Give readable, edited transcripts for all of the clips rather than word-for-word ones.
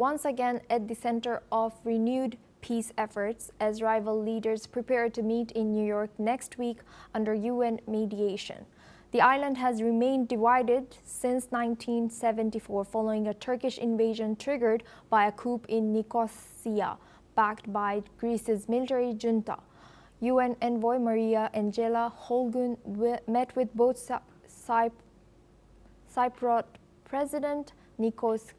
once again at the center of renewed peace efforts as rival leaders prepare to meet in New York next week under UN mediation. The island has remained divided since 1974 following a Turkish invasion triggered by a coup in Nicosia, backed by Greece's military junta. UN envoy Maria Angela Holgun met with both Cypriot President Nikos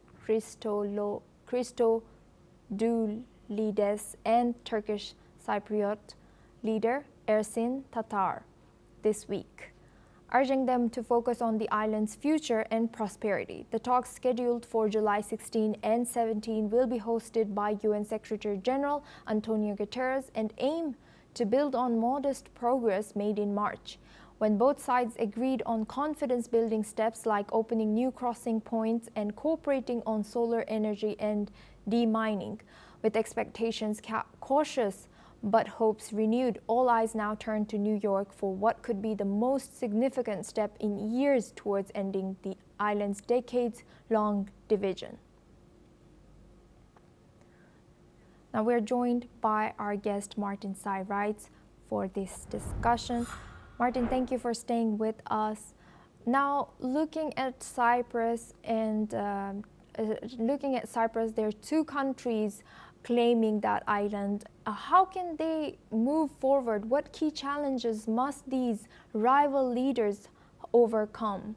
Christodoulides and Turkish Cypriot leader Ersin Tatar this week, urging them to focus on the island's future and prosperity. The talks, scheduled for July 16 and 17, will be hosted by UN Secretary General Antonio Guterres and aim to build on modest progress made in March, when both sides agreed on confidence-building steps like opening new crossing points and cooperating on solar energy and demining. With expectations cautious but hopes renewed, all eyes now turn to New York for what could be the most significant step in years towards ending the island's decades-long division. Now we're joined by our guest Martin Cypriot for this discussion. Martin, thank you for staying with us. Now, looking at Cyprus, there are two countries claiming that island. How can they move forward? What key challenges must these rival leaders overcome?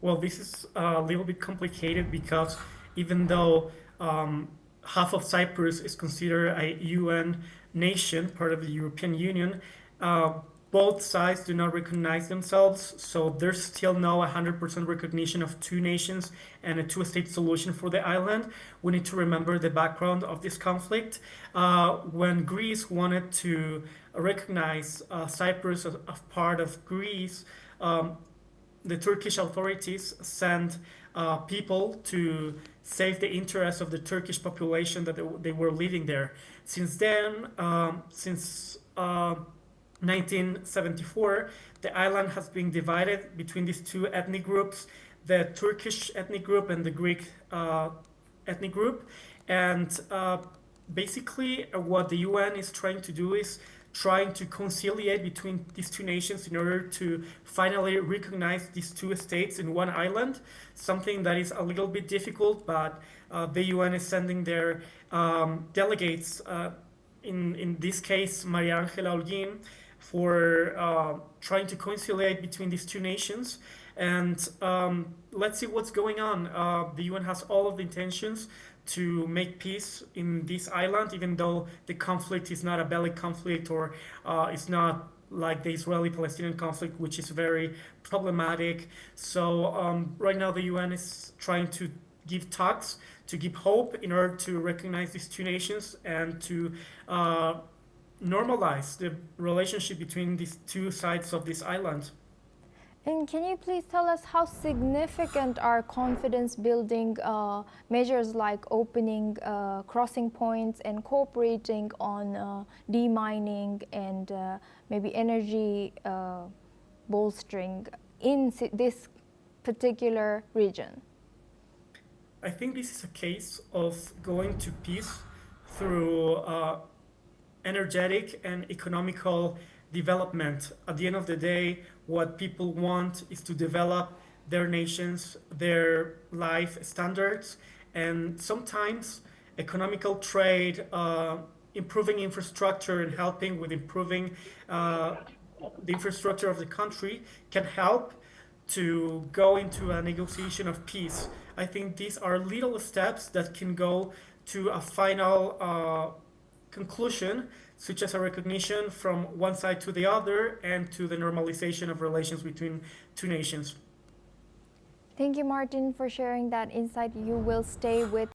Well, this is a little bit complicated because even though half of Cyprus is considered a UN nation, part of the European Union, both sides do not recognize themselves, so there's still no 100% recognition of two nations and a two-state solution for the island. We need to remember the background of this conflict. When Greece wanted to recognize Cyprus as part of Greece, the Turkish authorities sent people to save the interests of the Turkish population that they were living there. Since then, since 1974, the island has been divided between these two ethnic groups, the Turkish ethnic group and the Greek ethnic group. And basically what the UN is trying to do is trying to conciliate between these two nations in order to finally recognize these two states in one island, something that is a little bit difficult, but the UN is sending their delegates, in this case Maria Angela Holgun, for trying to conciliate between these two nations. And let's see what's going on. The UN has all of the intentions to make peace in this island, even though the conflict is not a bellic conflict, or it's not like the Israeli-Palestinian conflict, which is very problematic. So right now the UN is trying to give talks, to give hope in order to recognize these two nations and to normalize the relationship between these two sides of this island. And can you please tell us how significant are confidence-building measures like opening crossing points and cooperating on demining and maybe energy bolstering in this particular region? I think this is a case of going to peace through energetic and economical development. At the end of the day, what people want is to develop their nations, their life standards, and sometimes economical trade, improving infrastructure and helping with improving the infrastructure of the country can help to go into a negotiation of peace. I think these are little steps that can go to a final conclusion, such as a recognition from one side to the other and to the normalization of relations between two nations. Thank you, Martin, for sharing that insight. You will stay with